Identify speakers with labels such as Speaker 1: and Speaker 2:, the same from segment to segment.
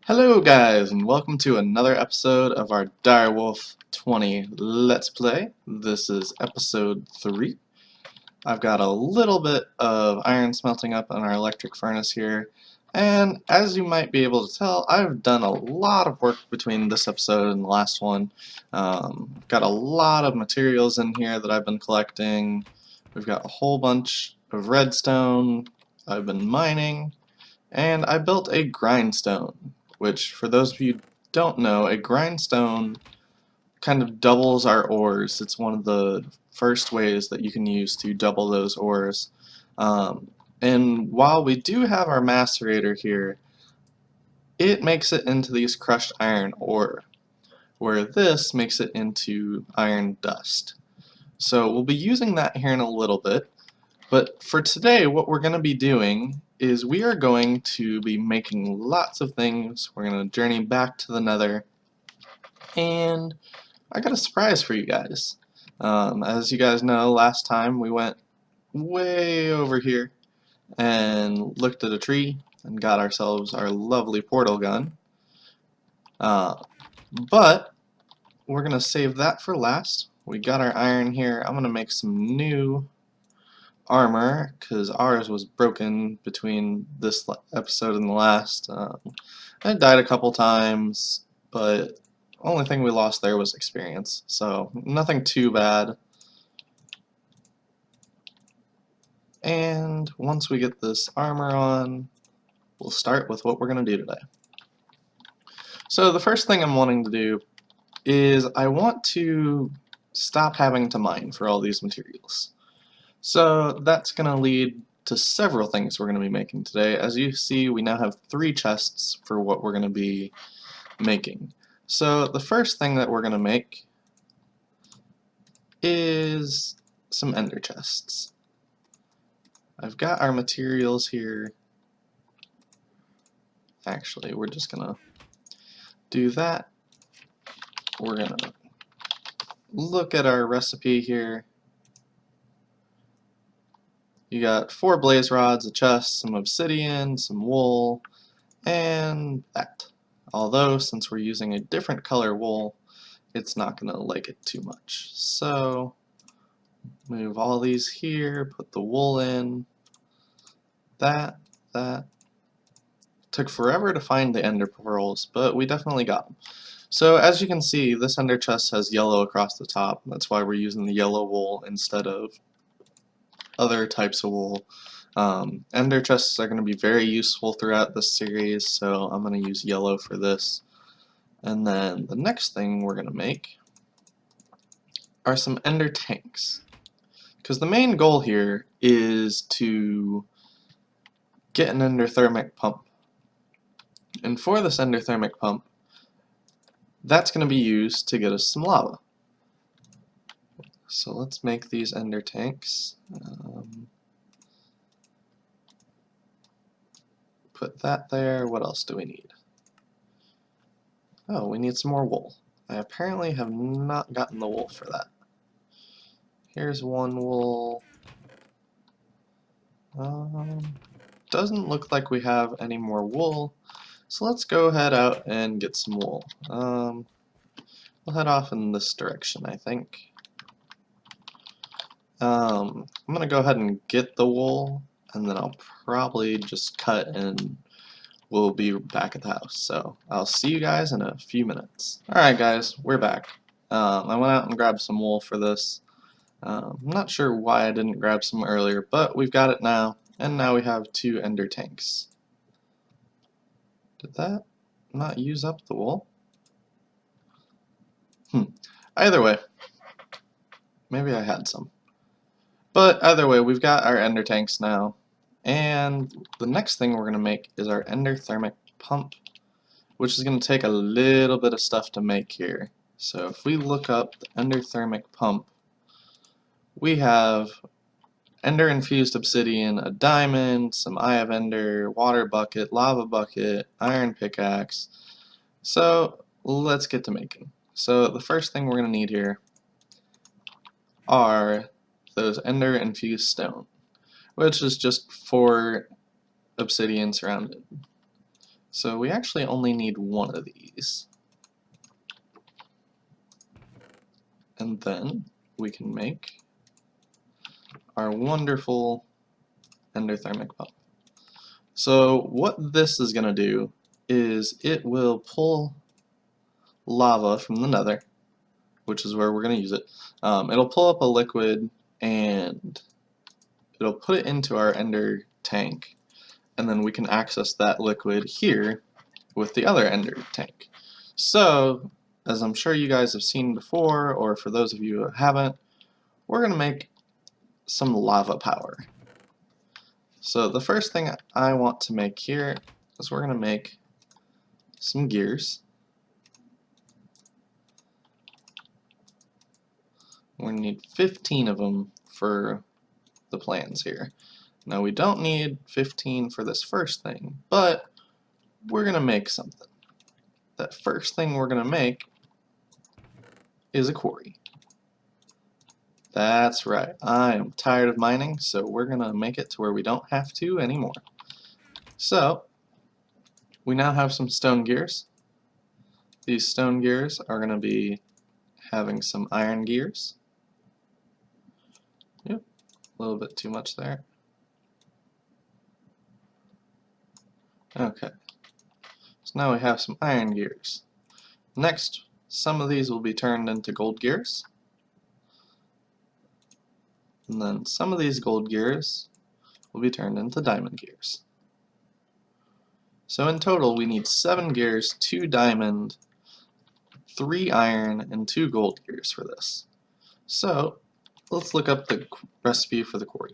Speaker 1: Hello guys, and welcome to another episode of our Direwolf 20 Let's Play. This is episode 3. I've got a little bit of iron smelting up in our electric furnace here, and as you might be able to tell, I've done a lot of work between this episode and the last one. Got a lot of materials in here that I've been collecting. We've got a whole bunch of redstone. I've been mining, and I built a grindstone, which, for those of you who don't know, a grindstone kind of doubles our ores. It's one of the first ways that you can use to double those ores. And while we do have our macerator here, it makes it into these crushed iron ore, where this makes it into iron dust. So we'll be using that here in a little bit. But for today, what we're going to be doing is we are going to be making lots of things. We're going to journey back to the Nether, and I got a surprise for you guys. As you guys know, last time we went way over here and looked at a tree and got ourselves our lovely portal gun. But we're going to save that for last. We got our iron here. I'm going to make some new armor because ours was broken between this episode and the last. I died a couple times, but only thing we lost there was experience, so nothing too bad. And once we get this armor on, we'll start with what we're going to do today. So the first thing I'm wanting to do is I want to stop having to mine for all these materials. So that's going to lead to several things we're going to be making today. As you see, we now have 3 chests for what we're going to be making. So the first thing that we're going to make is some ender chests. I've got our materials here. Actually, we're just going to do that. We're going to look at our recipe here. You got 4 blaze rods, a chest, some obsidian, some wool, and that. Although, since we're using a different color wool, it's not going to like it too much. So, move all these here, put the wool in, that. Took forever to find the ender pearls, but we definitely got them. So, as you can see, this ender chest has yellow across the top. That's why we're using the yellow wool instead of other types of wool. Ender chests are going to be very useful throughout this series, so I'm going to use yellow for this. And then the next thing we're going to make are some ender tanks. Because the main goal here is to get an endothermic pump. And for this endothermic pump, that's going to be used to get us some lava. So let's make these ender tanks. Put that there. What else do we need? Oh, we need some more wool. I apparently have not gotten the wool for that. Here's one wool. Doesn't look like we have any more wool, so let's go head out and get some wool. We'll head off in this direction, I think. I'm going to go ahead and get the wool, and then I'll probably just cut and we'll be back at the house. So I'll see you guys in a few minutes. Alright guys, we're back. I went out and grabbed some wool for this. I'm not sure why I didn't grab some earlier, but we've got it now, and now we have 2 ender tanks. Did that not use up the wool? Either way, maybe I had some. But either way, we've got our ender tanks now, and the next thing we're going to make is our endothermic pump, which is going to take a little bit of stuff to make here. So if we look up the endothermic pump, we have ender infused obsidian, a diamond, some eye of ender, water bucket, lava bucket, iron pickaxe. So let's get to making. So the first thing we're going to need here are those ender infused stone, which is just 4 obsidian surrounded. So we actually only need one of these. And then we can make our wonderful endothermic pump. So what this is going to do is it will pull lava from the nether, which is where we're going to use it. It'll pull up a liquid and it'll put it into our ender tank, and then we can access that liquid here with the other ender tank. So, as I'm sure you guys have seen before, or for those of you who haven't, we're going to make some lava power. So the first thing I want to make here is we're going to make some gears. We're going to need 15 of them for the plans here. Now we don't need 15 for this first thing, but we're going to make something. That first thing we're going to make is a quarry. That's right, I am tired of mining, so we're going to make it to where we don't have to anymore. So, we now have some stone gears. These stone gears are going to be having some iron gears. Yep, a little bit too much there. Okay, so now we have some iron gears. Next, some of these will be turned into gold gears. And then some of these gold gears will be turned into diamond gears. So in total we need 7 gears, 2 diamond, 3 iron, and 2 gold gears for this. So let's look up the recipe for the quarry.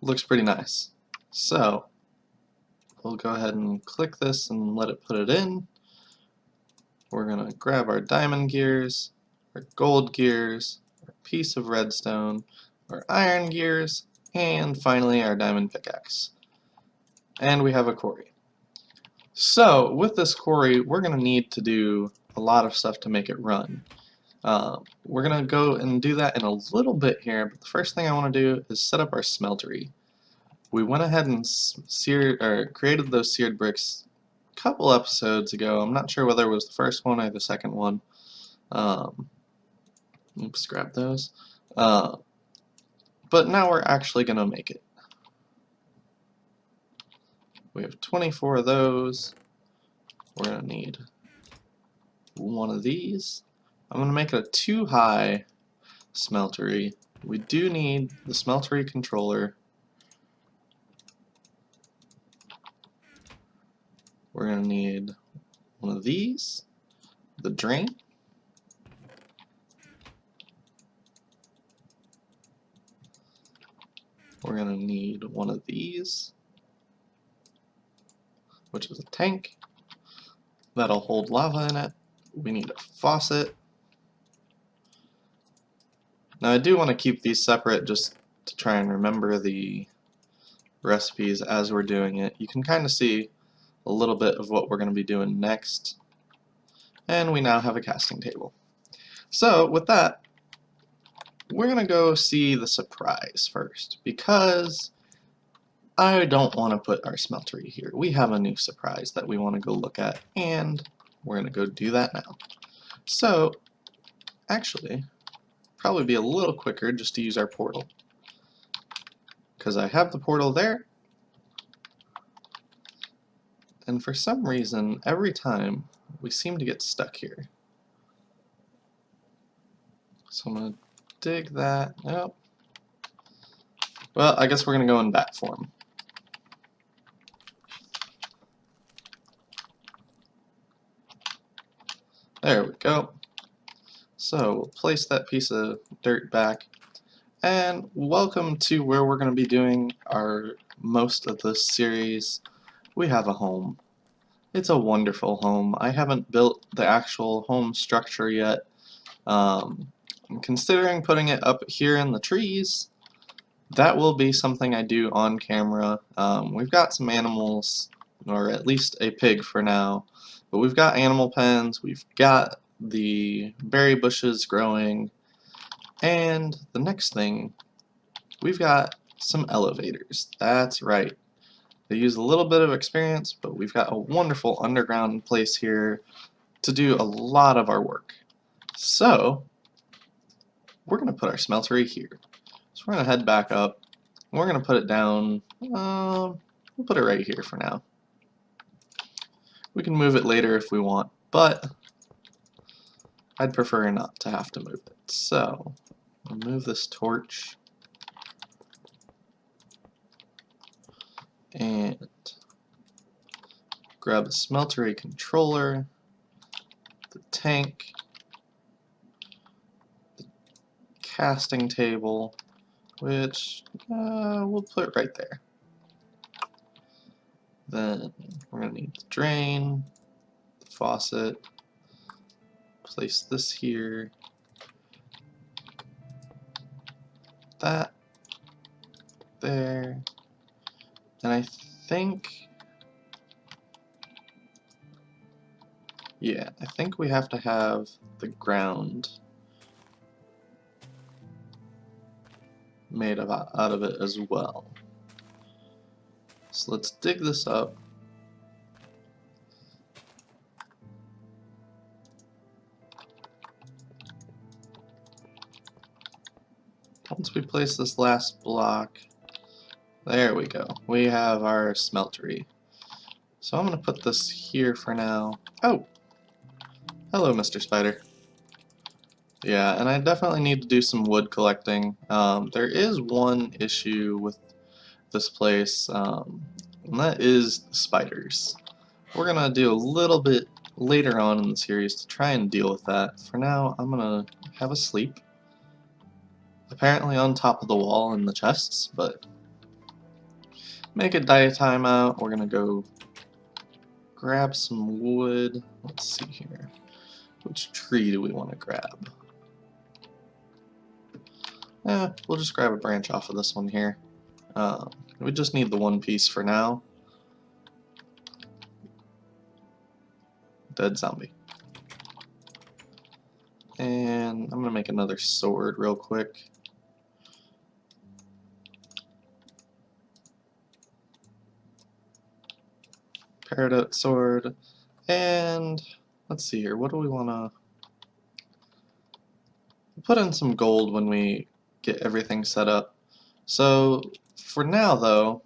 Speaker 1: Looks pretty nice. So we'll go ahead and click this and let it put it in. We're going to grab our diamond gears, our gold gears, our piece of redstone, our iron gears, and finally our diamond pickaxe. And we have a quarry. So with this quarry, we're going to need to do a lot of stuff to make it run. We're going to go and do that in a little bit here, but the first thing I want to do is set up our smeltery. We went ahead and created those seared bricks a couple episodes ago. I'm not sure whether it was the first one or the second one. Oops, grab those. But now we're actually going to make it. We have 24 of those. We're going to need one of these. I'm going to make it a 2-high smeltery. We do need the smeltery controller. We're going to need one of these, the drain. We're going to need one of these, which is a tank. That'll hold lava in it. We need a faucet. Now I do want to keep these separate just to try and remember the recipes as we're doing it. You can kind of see a little bit of what we're going to be doing next. And we now have a casting table. So with that, we're going to go see the surprise first, because I don't want to put our smeltery here. We have a new surprise that we want to go look at, and we're going to go do that now. So, actually, probably be a little quicker just to use our portal, because I have the portal there, and for some reason, every time, we seem to get stuck here. So I'm going to dig that. Nope. Well, I guess we're going to go in bat form. There we go. So we'll place that piece of dirt back, and welcome to where we're going to be doing our most of this series. We have a home. It's a wonderful home. I haven't built the actual home structure yet. I'm considering putting it up here in the trees. That will be something I do on camera. We've got some animals, or at least a pig for now, but we've got animal pens, we've got the berry bushes growing, and the next thing, we've got some elevators. That's right. They use a little bit of experience, but we've got a wonderful underground place here to do a lot of our work. So we're going to put our smeltery here. So we're going to head back up. We're going to put it down. We'll put it right here for now. We can move it later if we want, but I'd prefer not to have to move it. So I'll move this torch and grab a smeltery controller, the tank, the casting table, which we'll put right there. Then we're going to need the drain, the faucet, place this here, that, there, and I think, yeah, I think we have to have the ground made out of it as well. So let's dig this up. Once we place this last block, there we go. We have our smeltery. So I'm going to put this here for now. Oh! Hello, Mr. Spider. Yeah, and I definitely need to do some wood collecting. There is one issue with this place, and that is the spiders. We're going to do a little bit later on in the series to try and deal with that. For now, I'm going to have a sleep. Apparently on top of the wall in the chests, but make a daytime out. We're going to go grab some wood. Let's see here. Which tree do we want to grab? We'll just grab a branch off of this one here. We just need the one piece for now. Dead zombie. And I'm going to make another sword real quick. Peridot sword. And let's see here, what do we want to put in? Some gold when we get everything set up. So for now though,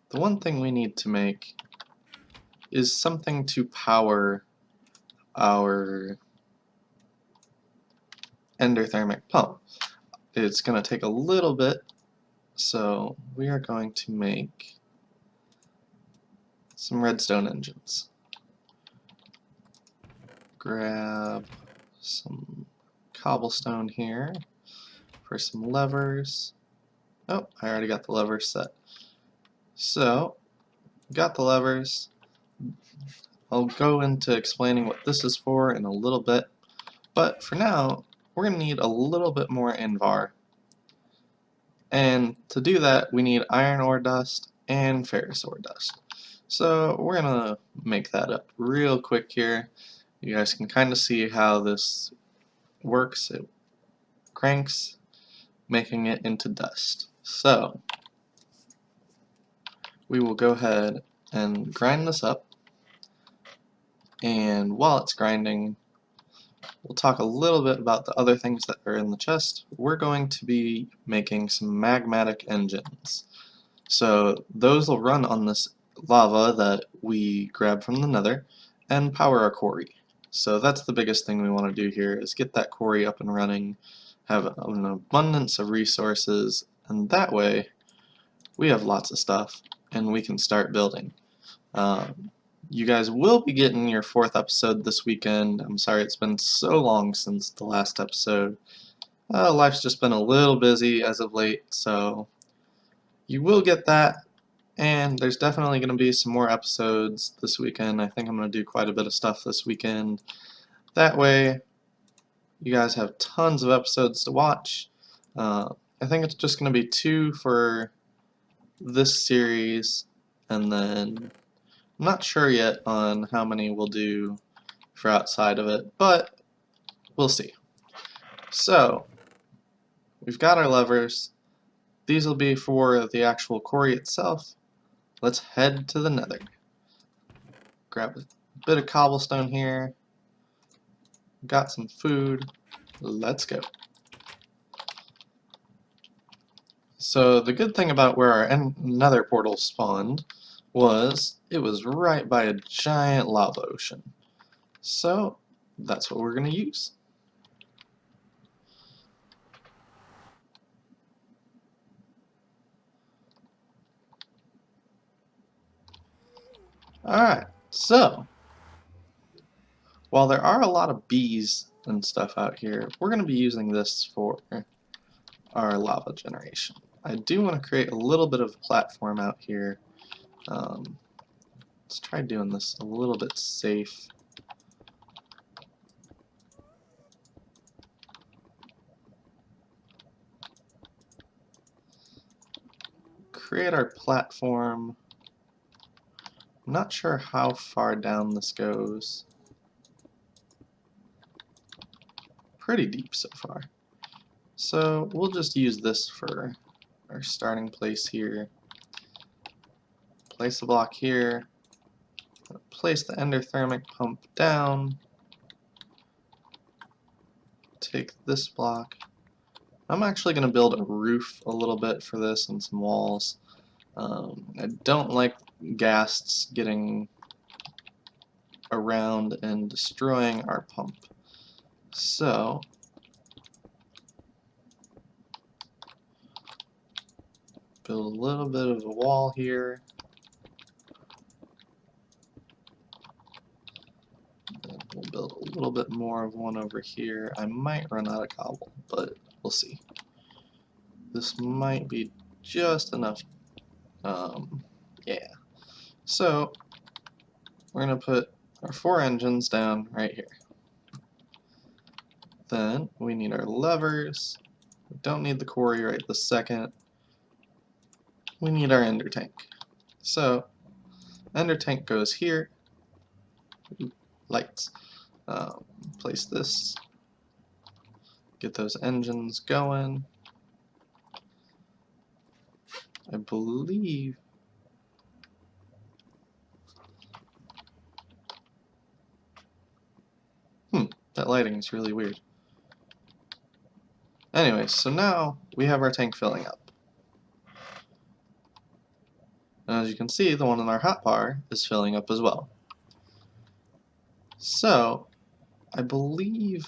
Speaker 1: the one thing we need to make is something to power our endothermic pump. It's going to take a little bit, so we are going to make some redstone engines. Grab some cobblestone here for some levers. Oh, I already got the levers set. So, got the levers. I'll go into explaining what this is for in a little bit, but for now, we're going to need a little bit more Invar. And to do that, we need iron ore dust and ferrous ore dust. So we're going to make that up real quick here. You guys can kind of see how this works. It cranks, making it into dust. So we will go ahead and grind this up. And while it's grinding, we'll talk a little bit about the other things that are in the chest. We're going to be making some magmatic engines. So those will run on this lava that we grab from the nether and power our quarry. So that's the biggest thing we want to do here, is get that quarry up and running, have an abundance of resources, and that way we have lots of stuff and we can start building. You guys will be getting your 4th episode this weekend. I'm sorry it's been so long since the last episode. Life's just been a little busy as of late, so you will get that. And there's definitely going to be some more episodes this weekend. I think I'm going to do quite a bit of stuff this weekend. That way, you guys have tons of episodes to watch. I think it's just going to be 2 for this series, and then I'm not sure yet on how many we'll do for outside of it, but we'll see. So, we've got our levers. these will be for the actual quarry itself. Let's head to the nether. Grab a bit of cobblestone here. Got some food. Let's go. So the good thing about where our nether portal spawned was it was right by a giant lava ocean. So that's what we're going to use. Alright, so while there are a lot of bees and stuff out here, we're going to be using this for our lava generation. I do want to create a little bit of a platform out here. Let's try doing this a little bit safe. Create our platform. I'm not sure how far down this goes. Pretty deep so far. So we'll just use this for our starting place here. Place a block here. Place the endothermic pump down. Take this block. I'm actually going to build a roof a little bit for this and some walls. I don't like ghasts getting around and destroying our pump. So build a little bit of a wall here. Then we'll build a little bit more of one over here. I might run out of cobble, but we'll see. This might be just enough. Yeah. So we're going to put our 4 engines down right here. Then we need our levers. We don't need the quarry right this second. We need our ender tank. So ender tank goes here. Lights. Place this. Get those engines going. I believe that lighting is really weird. Anyway, so now we have our tank filling up. And as you can see, the one in our hotbar is filling up as well. So I believe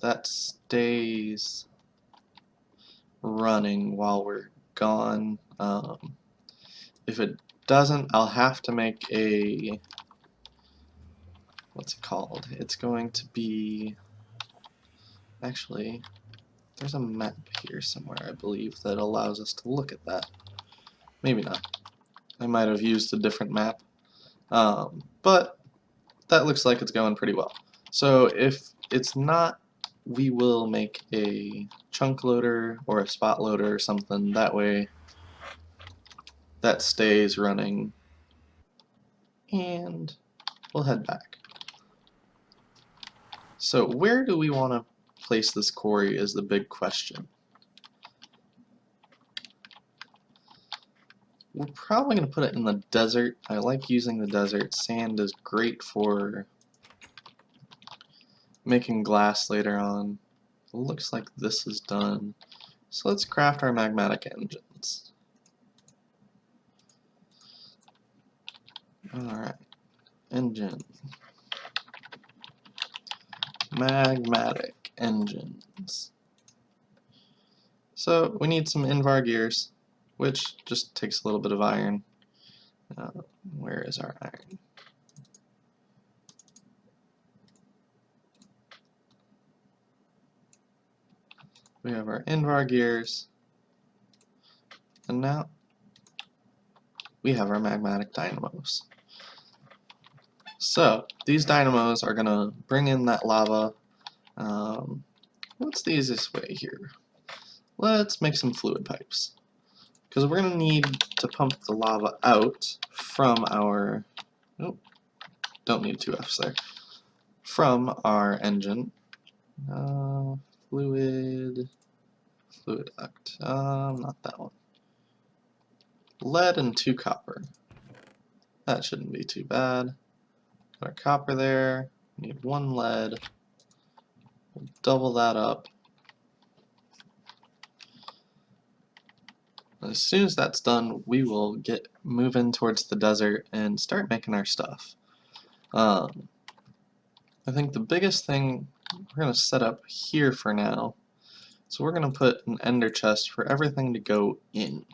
Speaker 1: that stays running while we're gone. If it doesn't, I'll have to make a, what's it called? It's going to be, actually, there's a map here somewhere, I believe, that allows us to look at that. Maybe not. I might have used a different map. But that looks like it's going pretty well. So if it's not, we will make a chunk loader or a spot loader or something. That way that stays running. And we'll head back. So where do we want to place this quarry is the big question. We're probably going to put it in the desert. I like using the desert. Sand is great for making glass later on. It looks like this is done. So let's craft our magmatic engines. Alright. Engine. Magmatic engines. So we need some Invar gears, which just takes a little bit of iron. Where is our iron? We have our Invar gears, and now we have our magmatic dynamos. So these dynamos are going to bring in that lava. What's the easiest way here? Let's make some fluid pipes, because we're going to need to pump the lava out from our, don't need 2 F's there, from our engine. Fluid fluid duct? Not that one. Lead and 2 copper. That shouldn't be too bad. Got our copper there. Need 1 lead. We'll double that up. As soon as that's done, we will get moving towards the desert and start making our stuff. I think the biggest thing we're going to set up here for now. So we're going to put an ender chest for everything to go in.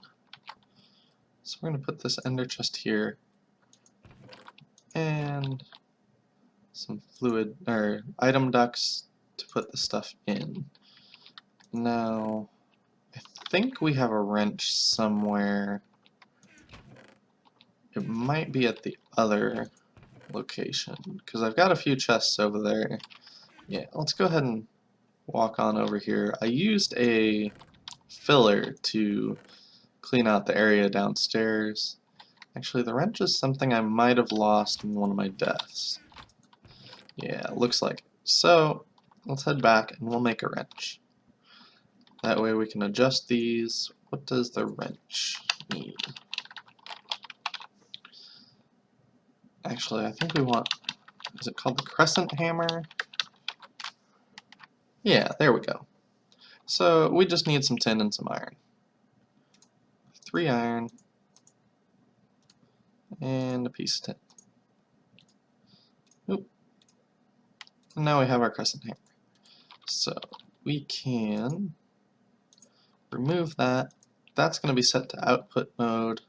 Speaker 1: So we're going to put this ender chest here and some fluid or item ducts to put the stuff in. Now, I think we have a wrench somewhere. It might be at the other location because I've got a few chests over there. Yeah, let's go ahead and walk on over here. I used a filler to clean out the area downstairs. Actually, the wrench is something I might have lost in one of my deaths. Yeah, looks like it. So, let's head back and we'll make a wrench. That way we can adjust these. What does the wrench need? Actually, I think we want, is it called the crescent hammer? Yeah, there we go. So we just need some tin and some iron. 3 iron and a piece of tin. Oop. And now we have our crescent hammer. So we can remove that. That's going to be set to output mode.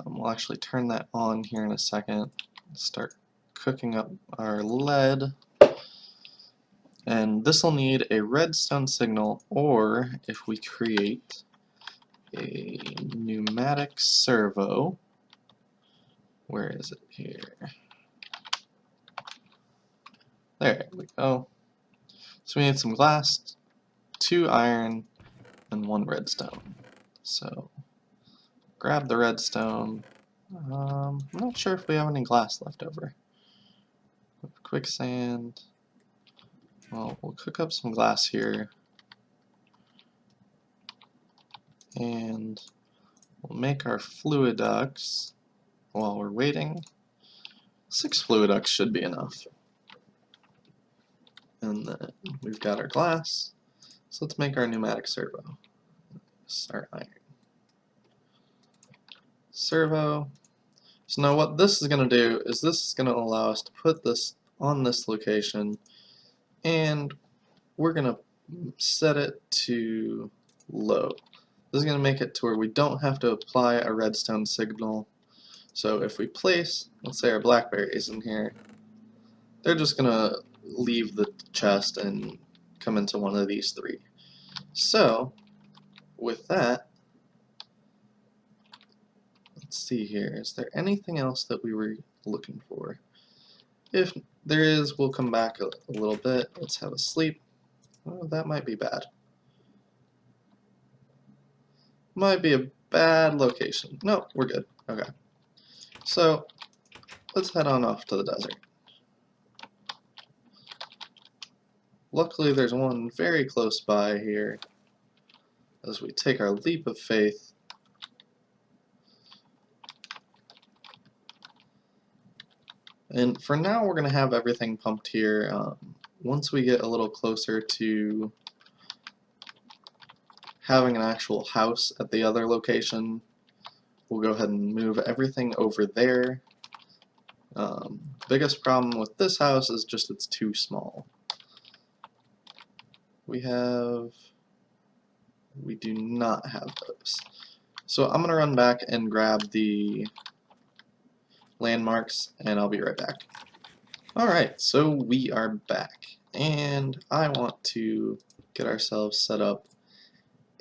Speaker 1: We'll actually turn that on here in a second. Start cooking up our lead. And this will need a redstone signal, or if we create a pneumatic servo, where is it here? There we go. So we need some glass, 2 iron, and 1 redstone. So grab the redstone. I'm not sure if we have any glass left over. Quicksand. Well, we'll cook up some glass here. And we'll make our fluid ducts while we're waiting. 6 fluid ducts should be enough. And then we've got our glass. So let's make our pneumatic servo. Our iron. Servo. So now what this is going to do is this is going to allow us to put this on this location, and we're going to set it to low. This is going to make it to where we don't have to apply a redstone signal. So if we place, let's say, our blackberries in here, they're just going to leave the chest and come into one of these 3. So with that, let's see here, is there anything else that we were looking for? If there is, we'll come back a little bit. Let's have a sleep. Oh, that might be bad. Might be a bad location. No, we're good. Okay. So, let's head on off to the desert. Luckily, there's one very close by here as we take our leap of faith. And for now, we're going to have everything pumped here. Once we get a little closer to having an actual house at the other location, we'll go ahead and move everything over there. Biggest problem with this house is just it's too small. We do not have those. So I'm going to run back and grab the landmarks, and I'll be right back. Alright, so we are back, and I want to get ourselves set up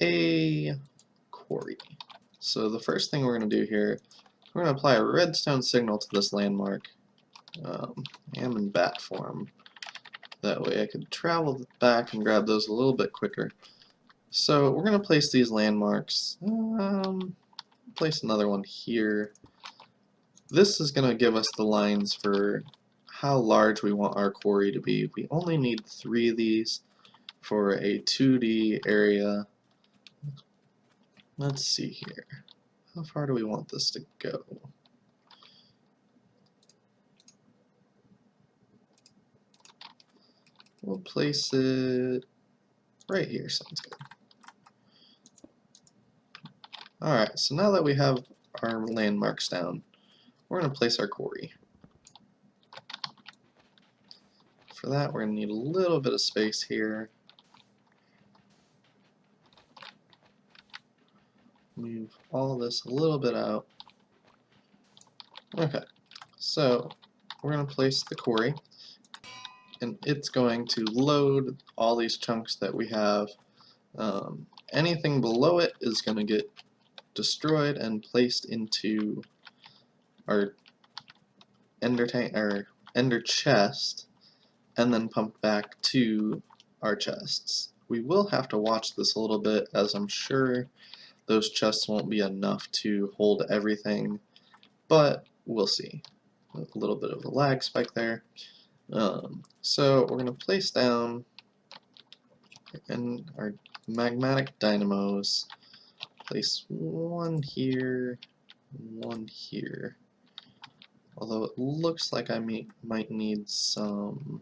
Speaker 1: a quarry. So the first thing we're going to do here, we're going to apply a redstone signal to this landmark. I am in bat form. That way I could travel back and grab those a little bit quicker. So we're going to place these landmarks. Place another one here. This is going to give us the lines for how large we want our quarry to be. We only need 3 of these for a 2D area. Let's see here. How far do we want this to go? We'll place it right here. Sounds good. Alright, so now that we have our landmarks down, we're going to place our quarry. For that, we're going to need a little bit of space here. Move all this a little bit out. Okay, so we're going to place the quarry, and it's going to load all these chunks that we have. Anything below it is going to get destroyed and placed into our ender tank, our ender chest, and then pumped back to our chests. We will have to watch this a little bit, as I'm sure those chests won't be enough to hold everything, but we'll see. A little bit of a lag spike there. So we're going to place down in our magmatic dynamos, place one here, one here. Although it looks like I might need some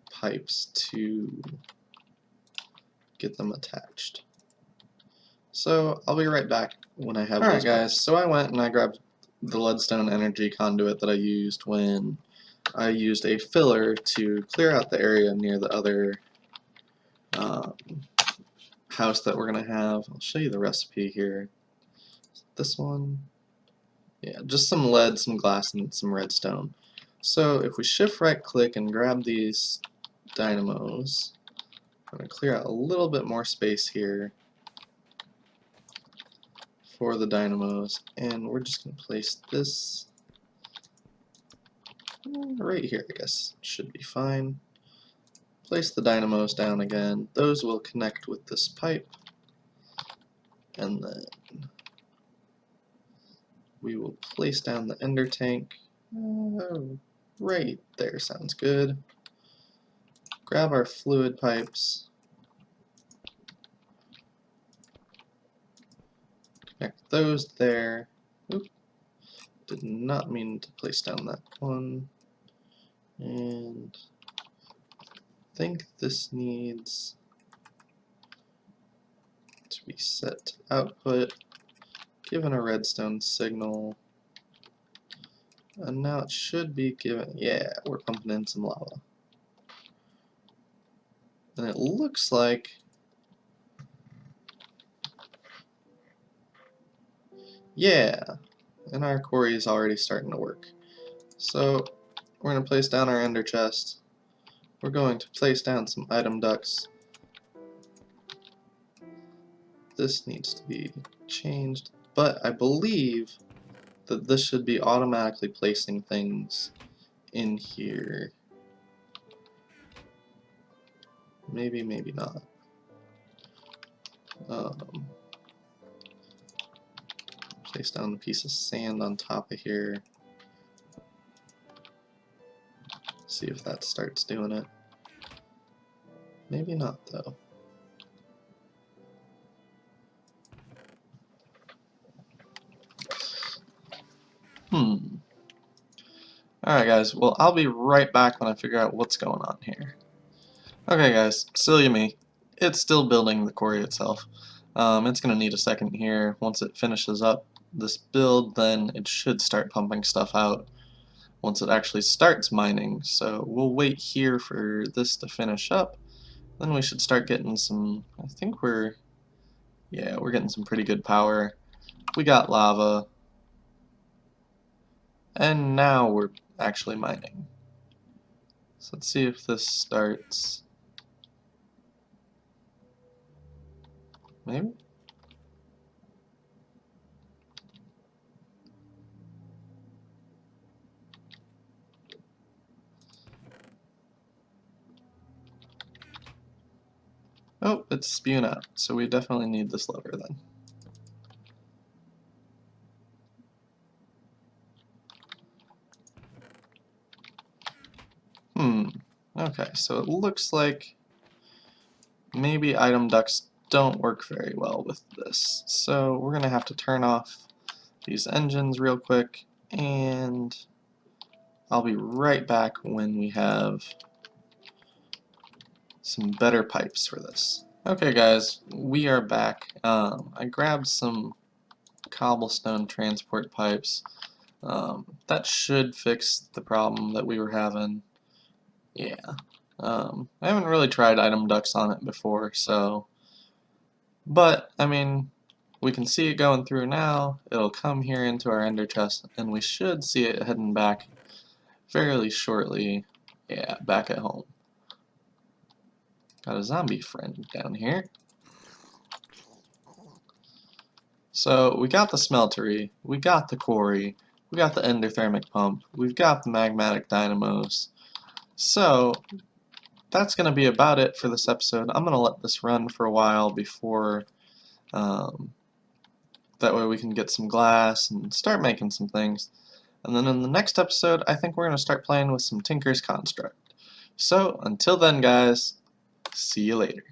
Speaker 1: pipes to get them attached. So I'll be right back when I have those guys. So I went and I grabbed the leadstone energy conduit that I used when I used a filler to clear out the area near the other house that we're going to have. I'll show you the recipe here. This one. Yeah, just some lead, some glass, and some redstone. So if we shift right click and grab these dynamos, I'm going to clear out a little bit more space here for the dynamos, and we're just going to place this right here, I guess. Should be fine. Place the dynamos down again. Those will connect with this pipe, and then we will place down the ender tank right there. Sounds good. Grab our fluid pipes, connect those there. Oop. Did not mean to place down that one. And I think this needs to be set to output, given a redstone signal. And now it should be given, yeah, we're pumping in some lava. And it looks like yeah, and our quarry is already starting to work. So we're going to place down our ender chest. We're going to place down some item ducts. This needs to be changed, but I believe that this should be automatically placing things in here. Maybe, maybe not. Place down a piece of sand on top of here. See if that starts doing it. Maybe not, though. Alright guys, well I'll be right back when I figure out what's going on here. Okay guys, silly me. It's still building the quarry itself. It's going to need a second here. Once it finishes up this build, then it should start pumping stuff out once it actually starts mining. So we'll wait here for this to finish up. Then we should start getting some, I think we're getting some pretty good power. We got lava. And now we're actually mining. So let's see if this starts. Maybe? Oh, it's spewing out, so we definitely need this lever then. Okay, so it looks like maybe item ducts don't work very well with this. So we're going to have to turn off these engines real quick, and I'll be right back when we have some better pipes for this. Okay guys, we are back. I grabbed some cobblestone transport pipes. That should fix the problem that we were having. Yeah. I haven't really tried item ducts on it before, so... But, I mean, we can see it going through now. It'll come here into our ender chest, and we should see it heading back fairly shortly. Yeah, back at home. Got a zombie friend down here. So, we got the smeltery, we got the quarry, we got the endothermic pump, we've got the magmatic dynamos. So, that's going to be about it for this episode. I'm going to let this run for a while before, that way we can get some glass and start making some things. And then in the next episode, I think we're going to start playing with some Tinker's Construct. So, until then guys, see you later.